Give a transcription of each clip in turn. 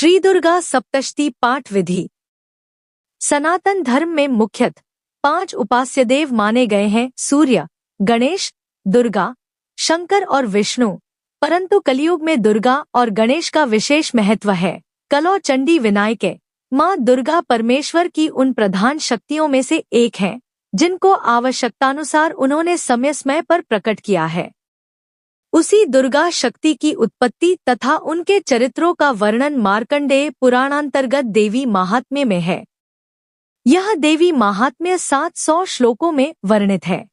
श्री दुर्गा सप्तशती पाठ विधि। सनातन धर्म में मुख्यतः 5 उपास्य देव माने गए हैं: सूर्य, गणेश, दुर्गा, शंकर और विष्णु। परंतु कलयुग में दुर्गा और गणेश का विशेष महत्व है। कलौ चंडी विनायके, माँ दुर्गा परमेश्वर की उन प्रधान शक्तियों में से एक हैं, जिनको आवश्यकतानुसार उन्होंने समय समय पर प्रकट किया है। उसी दुर्गा शक्ति की उत्पत्ति तथा उनके चरित्रों का वर्णन मार्कंडेय पुराणांतर्गत देवी महात्म्य में है। यह देवी महात्म्य 700 श्लोकों में वर्णित है।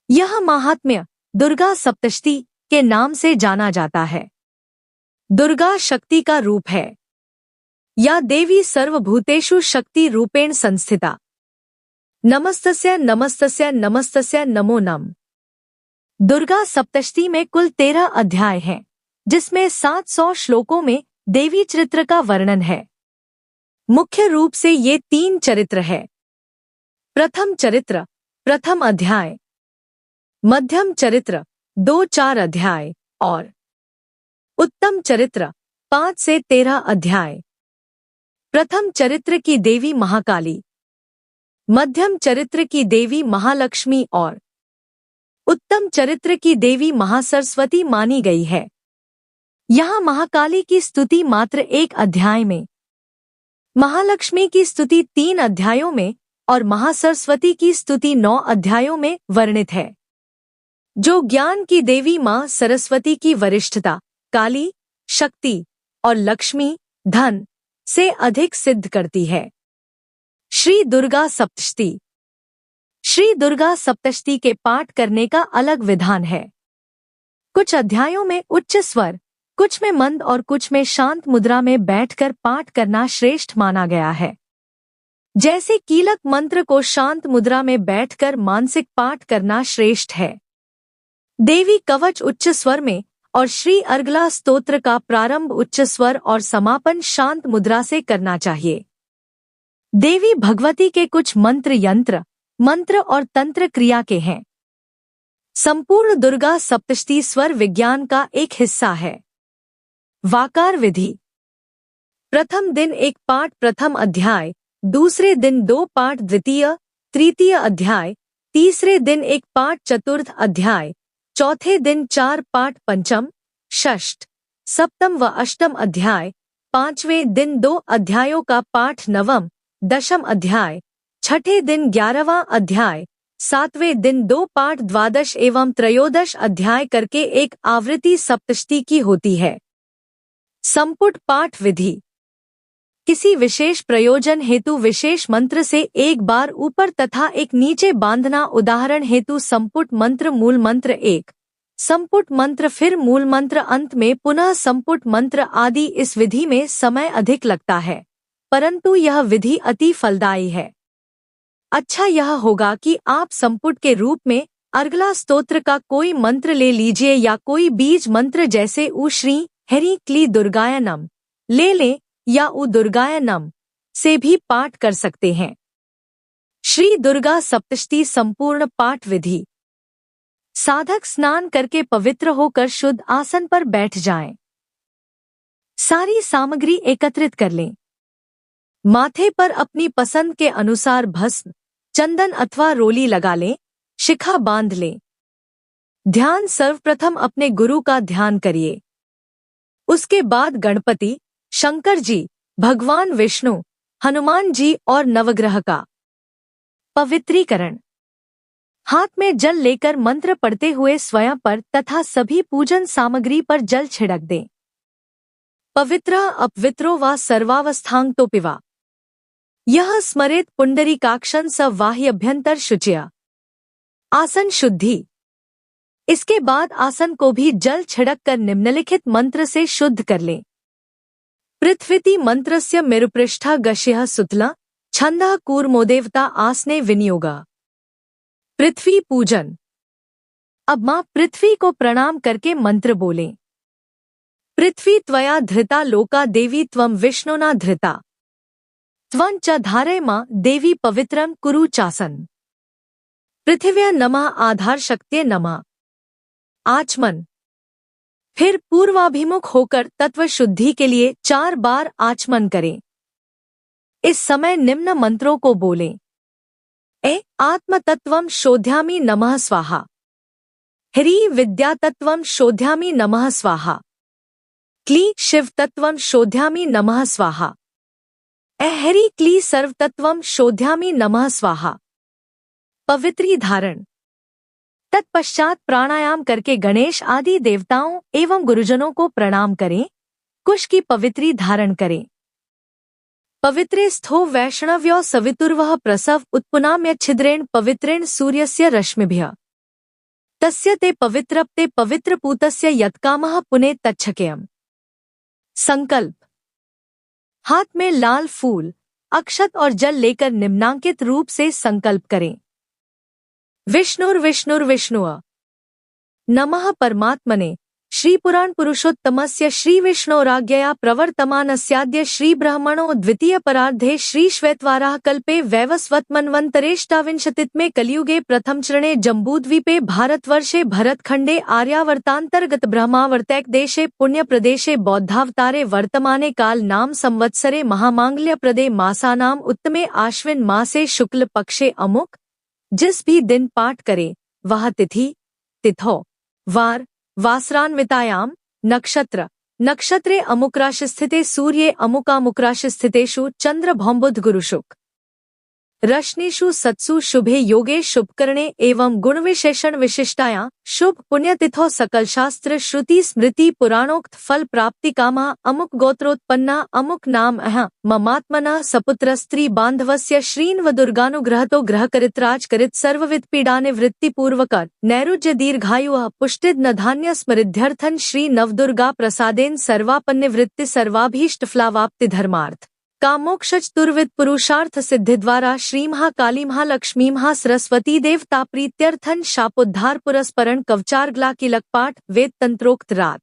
यह महात्म्य दुर्गा सप्तशती के नाम से जाना जाता है। दुर्गा शक्ति का रूप है। या देवी सर्वभूतेषु शक्ति रूपेण संस्थिता। नमस्तस्यै नमस्तस्यै नमस्तस्यै नमो नमः। दुर्गा सप्तशती में कुल 13 अध्याय हैं, जिसमें 700 श्लोकों में देवी चरित्र का वर्णन है। मुख्य रूप से ये 3 चरित्र है: प्रथम चरित्र प्रथम अध्याय, मध्यम चरित्र 2-4 अध्याय और उत्तम चरित्र 5 से 13 अध्याय। प्रथम चरित्र की देवी महाकाली, मध्यम चरित्र की देवी महालक्ष्मी और उत्तम चरित्र की देवी महासरस्वती मानी गई है। यहाँ महाकाली की स्तुति मात्र 1 अध्याय में, महालक्ष्मी की स्तुति 3 अध्यायों में और महासरस्वती की स्तुति 9 अध्यायों में वर्णित है, जो ज्ञान की देवी माँ सरस्वती की वरिष्ठता, काली, शक्ति और लक्ष्मी, धन से अधिक सिद्ध करती है। श्री दुर्गा सप्तशती। श्री दुर्गा सप्तशती के पाठ करने का अलग विधान है। कुछ अध्यायों में उच्च स्वर, कुछ में मंद और कुछ में शांत मुद्रा में बैठकर पाठ करना श्रेष्ठ माना गया है। जैसे कीलक मंत्र को शांत मुद्रा में बैठकर मानसिक पाठ करना श्रेष्ठ है। देवी कवच उच्च स्वर में और श्री अर्गला स्तोत्र का प्रारंभ उच्च स्वर और समापन शांत मुद्रा से करना चाहिए। देवी भगवती के कुछ मंत्र और तंत्र क्रिया के हैं। संपूर्ण दुर्गा सप्तशती स्वर विज्ञान का एक हिस्सा है। वाकार विधि। प्रथम दिन 1 पाठ प्रथम अध्याय, दूसरे दिन 2 पाठ द्वितीय तृतीय अध्याय, तीसरे दिन 1 पाठ चतुर्थ अध्याय, चौथे दिन 4 पाठ पंचम, षष्ठ, सप्तम व अष्टम अध्याय, 5वें दिन 2 अध्यायों का पाठ नवम, दशम अध्याय, छठे दिन 11वां अध्याय, 7वें दिन 2 पाठ द्वादश एवं त्रयोदश अध्याय करके एक आवृत्ति सप्तशती की होती है। संपुट पाठ विधि। किसी विशेष प्रयोजन हेतु विशेष मंत्र से एक बार ऊपर तथा एक नीचे बांधना। उदाहरण हेतु संपुट मंत्र मूल मंत्र 1, संपुट मंत्र फिर मूल मंत्र अंत में पुनः संपुट मंत्र आदि। इस विधि में समय अधिक लगता है, परंतु यह विधि अति फलदायी है। अच्छा यह होगा कि आप संपुट के रूप में अर्गला स्तोत्र का कोई मंत्र ले लीजिए या कोई बीज मंत्र जैसे उ श्री हरि क्ली दुर्गाय नम ले लें या उ दुर्गाय नम से भी पाठ कर सकते हैं। श्री दुर्गा सप्तशती संपूर्ण पाठ विधि। साधक स्नान करके पवित्र होकर शुद्ध आसन पर बैठ जाएं। सारी सामग्री एकत्रित कर लें। माथे पर अपनी पसंद के अनुसार भस्म, चंदन अथवा रोली लगा लें। शिखा बांध लें। ध्यान। सर्वप्रथम अपने गुरु का ध्यान करिए। उसके बाद गणपति, शंकर जी, भगवान विष्णु, हनुमान जी और नवग्रह का पवित्रीकरण। हाथ में जल लेकर मंत्र पढ़ते हुए स्वयं पर तथा सभी पूजन सामग्री पर जल छिड़क दें। पवित्रः अपवित्रो वा सर्वावस्थांतो पिवा। यह स्मरेत पुंडरीकाक्षं स बाह्यभ्यंतर शुचिया। आसन शुद्धि। इसके बाद आसन को भी जल छिड़क कर निम्नलिखित मंत्र से शुद्ध कर लें। पृथ्वीति मंत्रस्य मेरुपृष्ठा गश्यः सुतला छंदः कूर्मोदेवता आसने विनियोगा। पृथ्वी पूजन। अब मां पृथ्वी को प्रणाम करके मंत्र बोलें। पृथ्वी त्वया धृता लोका देवी त्वं विष्णुना धृता। त्वं च धारय मां देवी पवित्रं कुरु चासन। पृथिव्या नमः आधार शक्त्यै नमः। आचमन। फिर पूर्वाभिमुख होकर तत्व शुद्धि के लिए 4 बार आचमन करें। इस समय निम्न मंत्रों को बोलें। आत्मतत्वं शोध्यामि नमः स्वाहा। ह्रीं विद्यातत्वं शोध्यामि नमः स्वाहा। क्लीं शिवतत्वं शोध्यामि नमः स्वाहा। ह्रीं क्लीं सर्वतत्वं शोध्यामि नमः स्वाहा। पवित्री धारण। तत्पश्चात प्राणायाम करके गणेश आदि देवताओं एवं गुरुजनों को प्रणाम करें। कुश की पवित्री धारण करें। पवित्रे स्थो वैष्णव्यो सवितुर्वः प्रसव उत्पुनाम्य छिद्रेण पवित्रेण सूर्यस्य रश्मिभ्यः तस्य ते पवित्रप्ते पवित्रपूतस्य यत्कामः पुने तच्छकेयम्। संकल्प। हाथ में लाल फूल, अक्षत और जल लेकर निम्नांकित रूप से संकल्प करें। विष्णुर्विष्णुर्विष्णुः नमः परमात्मने श्री पुराण पुरुषोत्तमस्य श्री विष्णोराज्ञया प्रवर्तमानस्याद्य श्री ब्रह्मणो द्वितीय परार्धे श्री श्वेतवाराह कल्पे वैवस्वतमन्वन्तरेष्टाविंशतितमे कलियुगे प्रथम चरणे जम्बूद्वीपे भारतवर्षे भरतखण्डे आर्यावर्तान्तर्गत ब्रह्मावर्तैक देशे पुण्यप्रदेशे बौद्धावतारे वर्तमाने काल नाम संवत्सरे महामांगल्यप्रदे मासानाम उत्तमे आश्विन मासे शुक्ल पक्षे अमुक जिस भी दिन पाठ करे वह तिथि तिथौ वार वासरान्वितायाम नक्षत्रे अमुक राशि स्थिते सूर्ये अमुकामुक राशि स्थितेषु चंद्र भौम्बुध गुरुशुक रश्निषु सत्सु शुभे योगे शुभकरणे एवं गुण विशेषण विशिष्टाया शुभ पुण्यतिथौ सकल शास्त्र श्रुति स्मृति पुराणोक्त फल प्राप्ति कामा अमुक गोत्रोत्पन्ना अमुक नाम ममात्मना सपुत्र स्त्री बांधवस्य श्रीन्व दुर्गानुग्रहतो ग्रहकरित्राज करित सर्वविध पीडा निवृत्ति पूर्वक नैरुज्य दीर्घायु पुष्टिद न धान्य स्मृद्ध्यर्थन श्री नवदुर्गा प्रसादेन सर्वापन्निवृत्ति सर्वाभीष्ट फलावाप्ति धर्मार्थ कामोक्षचतुर्विद पुरुषार्थ सिद्धि द्वारा श्री महाकाली महालक्ष्मी महासरस्वती देवता प्रीत्यर्थन शापोद्धार पुरस्परण कवचार्गला की लकपाठ वेद तंत्रोक्त रात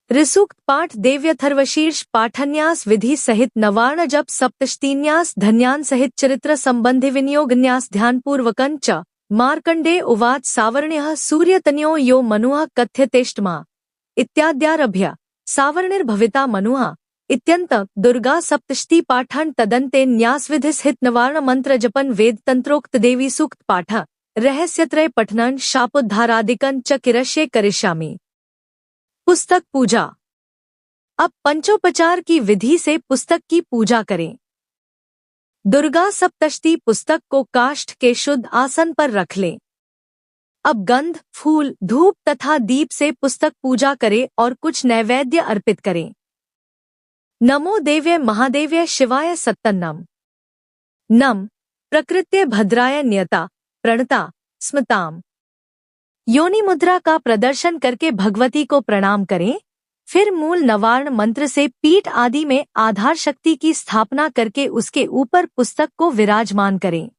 ऋसूक्त पाठ देव्यथर्वशीर्ष पाठन्यास विधि सहित नवार्ण जप सप्तशतीन्यास धन्यान सहित चरित्र संबंधी विनियोगन्यास ध्यानपूर्वकं च मार्कंडे उवाच सावर्ण्यः सूर्यतन्यो यो मनुः कथ्यतेष्टमा इत्याद्यारभ्य सावर्णिर्भविता मनुः इत्यंत दुर्गा सप्तशती पाठन तदंते न्यासविधिस्हित नवार्ण मंत्र जपन वेद तंत्रोक्त देवी सूक्त पाठ रहस्यत्रय पठनन शापोद्धारादिकं च किरष्ये करिष्यामि। पुस्तक पूजा। अब पंचोपचार की विधि से पुस्तक की पूजा करें। दुर्गा सप्तशती पुस्तक को काष्ठ के शुद्ध आसन पर रख लें। अब गंध, फूल, धूप तथा दीप से पुस्तक पूजा करें और कुछ नैवेद्य अर्पित करें। नमो देव्य महादेव्य शिवाय सत्तन्नम नम प्रकृत्य भद्राय नियता प्रणता स्मताम। योनि मुद्रा का प्रदर्शन करके भगवती को प्रणाम करें। फिर मूल नवार्ण मंत्र से पीठ आदि में आधार शक्ति की स्थापना करके उसके ऊपर पुस्तक को विराजमान करें।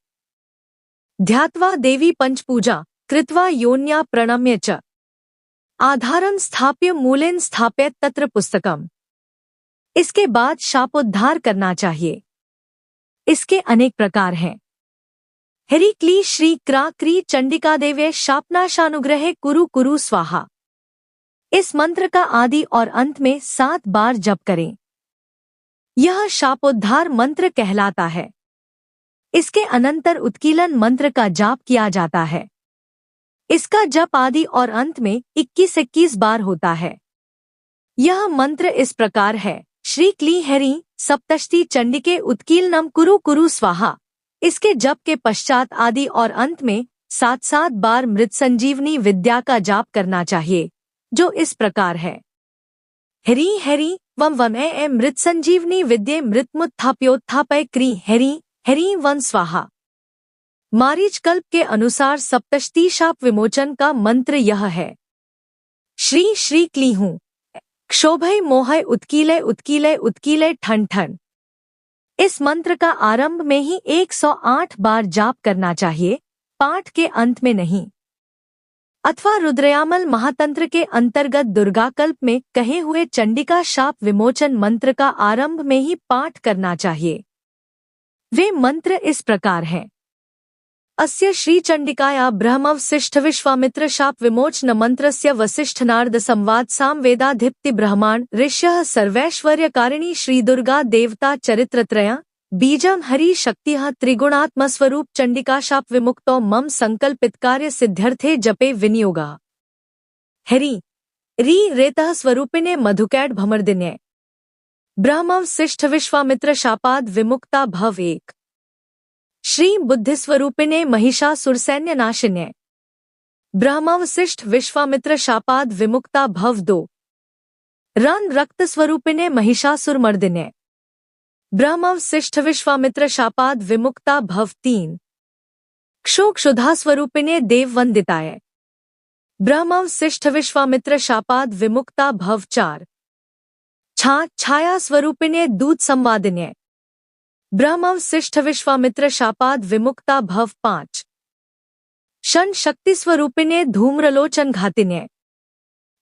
ध्यात्वा देवी पंचपूजा कृत्वा योन्या प्रणम्य च आधारं स्थाप्य मूलेन स्थाप्येत तत्र पुस्तकम। इसके बाद शापोद्धार करना चाहिए। इसके अनेक प्रकार हैं। ह्रीं क्लीं श्री क्रा क्री चंडिका देव्ये शापनाशानुग्रहे कुरु कुरु स्वाहा। इस मंत्र का आदि और अंत में 7 बार जप करें। यह शापोद्धार मंत्र कहलाता है। इसके अनंतर उत्कीलन मंत्र का जाप किया जाता है। इसका जप आदि और अंत में 21-21 बार होता है। यह मंत्र इस प्रकार है। श्री क्लीं ह्रीं सप्तशती चंडिके उत्कीलनम कुरु कुरु स्वाहा। इसके जप के पश्चात आदि और अंत में 7-7 बार मृत संजीवनी विद्या का जाप करना चाहिए, जो इस प्रकार है। ह्रीं ह्रीं वम वम ए मृत संजीवनी विद्ये मृत्मुत्थाप्योत्थापय क्रीं ह्रीं ह्रीं वम स्वाहा। मारीच कल्प के अनुसार सप्तशती शाप विमोचन का मंत्र यह है। श्री श्री क्लीं हूँ क्षोभय मोहय उत्कीलय उत्कीलय उत्कीलय ठन ठन। इस मंत्र का आरंभ में ही 108 बार जाप करना चाहिए, पाठ के अंत में नहीं। अथवा रुद्रयामल महातंत्र के अंतर्गत दुर्गाकल्प में कहे हुए चंडिका शाप विमोचन मंत्र का आरंभ में ही पाठ करना चाहिए। वे मंत्र इस प्रकार हैं। अस्य श्रीचण्डिकाया ब्रह्मवसिष्ठविश्वामित्रशाप विमोचन मन्त्रस्य वसिष्ठनारद संवाद सामवेदाधिपति ब्रह्मांड ऋष्यः सर्वैश्वर्यकारिणी श्रीदुर्गा देवता चरित्रत्रय बीजम हरि शक्तिः त्रिगुणात्मस्वरूप चण्डिकाशाप विमुक्तो मम संकल्पित कार्य सिद्ध्यर्थे जपे विनियोगः। हरि री रेतः स्वरूपिणे मधुकैड भमर्दिन्ये ब्रह्मवसिष्ठ विश्वामित्र शापाद विमुक्ता भव एक। श्री बुद्धिस्वरूपिणे महिषासुरसैन्य नाशिन्ये ब्रह्मवसिष्ठ विश्वामित्र शापाद विमुक्ता भव दो। रन रक्त स्वरूपिणे महिषासुरमर्दिन्ये ब्रह्मवसिष्ठ विश्वामित्र शापाद विमुक्ता भव तीन। क्षुधा स्वरूपिणे देववंदिताय ब्रह्मवसिष्ठ विश्वामित्र शापाद विमुक्ता भव चार। छाया स्वरूपिणे दूत संवादिन्ये ब्रह्मवसिष्ठ विश्वामित्र शापाद विमुक्ता भव पांच। शन शक्ति स्वरूपिणे धूम्रलोचन घातिन्ये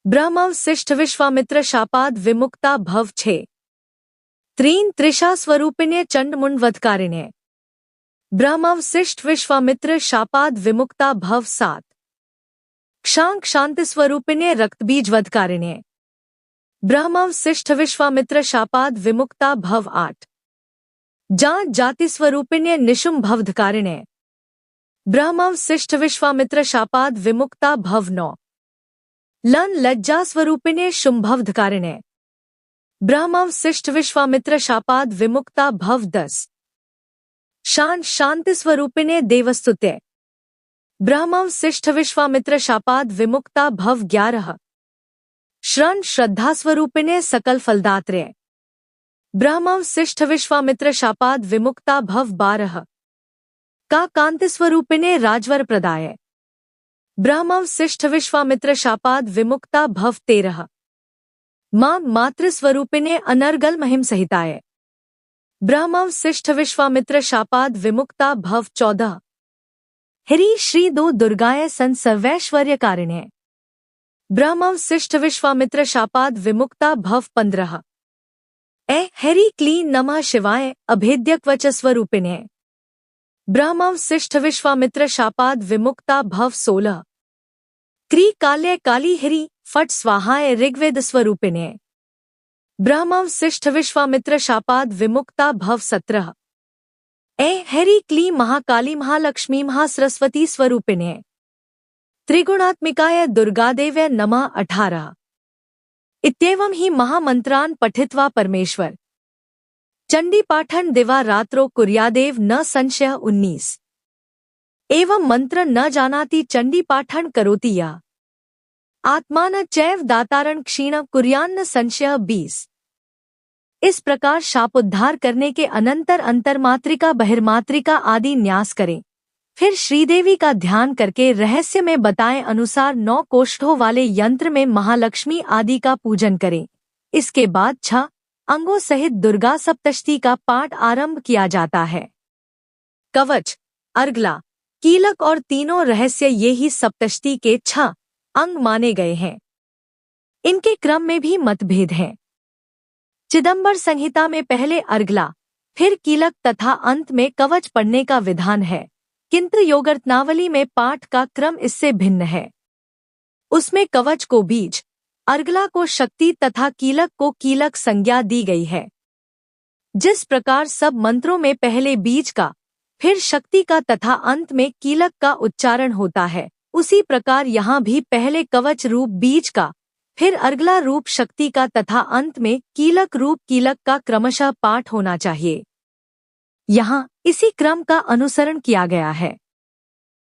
ब्रह्मवसिष्ठ विश्वामित्र शापाद विमुक्ता भव छे। त्रीन त्रिषा स्वरूपिणे चंडमुंडवधकारिण्ये ब्रह्मवसिष्ठ विश्वामित्र शापाद विमुक्ता भव सात। क्षांक शांति स्वरूपिणे रक्तबीजवधकारिण्ये ब्रह्मवसिष्ठ विश्वामित्र शापाद विमुक्ता भव आठ। जाति स्वरूपिणे निशुंभवधकारिण्ये ब्रह्मवसिष्ठ विश्वामित्र शापाद विमुक्ता भव नौ। लन लज्जा स्वरूपिणे शुंभवधकारिण्ये ब्रह्मवसिष्ठ विश्वामित्र शापाद विमुक्ता भव दस। शांति स्वरूपिणे देवस्तुते ब्रह्मवसिष्ठ विश्वामित्र शापाद विमुक्ता भव ग्यारह। श्रद्धा स्वरूपिणे सकल फलदात्रे ब्रह्मवसिष्ठ विश्वामित्र शापाद विमुक्ता भव बारह। कांति स्वरूपिणे राजवर प्रदाय ब्रह्मवसिष्ठ विश्वामित्र शापाद विमुक्ता भव तेरह। मातृस्वरूपिणे अनर्गल महिम सहिताय ब्रह्मवसिष्ठ विश्वामित्र शापाद विमुक्ता भव चौदह। हरि श्री दो दुर्गाय सन सर्वैश्वर्यकारिण्ये ब्रह्मवसिष्ठ विश्वामित्र शापाद विमुक्ता भव पंद्रह। हरि क्लीं नमः शिवाय अभेद्यक्वच स्वरूपिणे ब्रह्मवसिष्ठ विश्वामित्र शापाद विमुक्ता भव सोलह। क्री काल्य काली हरि फट स्वाहाय ऋग्वेद स्वरूपिणे ब्रह्मवसिष्ठ विश्वामित्र शापाद विमुक्ता भव सत्रह। हरि क्लीं महाकाली महालक्ष्मी महासरस्वती स्वरूपिणे त्रिगुणात्मिकाय दुर्गादेव्यै नमः अठारह। इत्येवं ही महामंत्रान् पठित्वा परमेश्वर चंडी पाठन दिवा रात्रो कुर्यादेव न संशय 19। एवं मंत्र न जानाति चंडी पाठन करोति या आत्मान चैव दातारण क्षीण कुर्यान्न संशय 20। इस प्रकार शापोद्धार करने के अनंतर अंतर्मात्रिका बहिर्मात्रिका आदि न्यास करें। फिर श्रीदेवी का ध्यान करके रहस्य में बताए अनुसार 9 कोष्ठों वाले यंत्र में महालक्ष्मी आदि का पूजन करें। इसके बाद 6 अंगों सहित दुर्गा सप्तशती का पाठ आरंभ किया जाता है। कवच, अर्गला, कीलक और तीनों रहस्य ये ही सप्तशती के 6 अंग माने गए हैं। इनके क्रम में भी मतभेद है। चिदंबर संहिता में पहले अर्गला, फिर कीलक तथा अंत में कवच पढ़ने का विधान है, किंतु योगरत्नावली में पाठ का क्रम इससे भिन्न है। उसमें कवच को बीज, अर्गला को शक्ति तथा कीलक को कीलक संज्ञा दी गई है। जिस प्रकार सब मंत्रों में पहले बीज का, फिर शक्ति का तथा अंत में कीलक का उच्चारण होता है, उसी प्रकार यहाँ भी पहले कवच रूप बीज का, फिर अर्गला रूप शक्ति का तथा अंत में कीलक रूप कीलक का क्रमशः पाठ होना चाहिए। यहाँ इसी क्रम का अनुसरण किया गया है।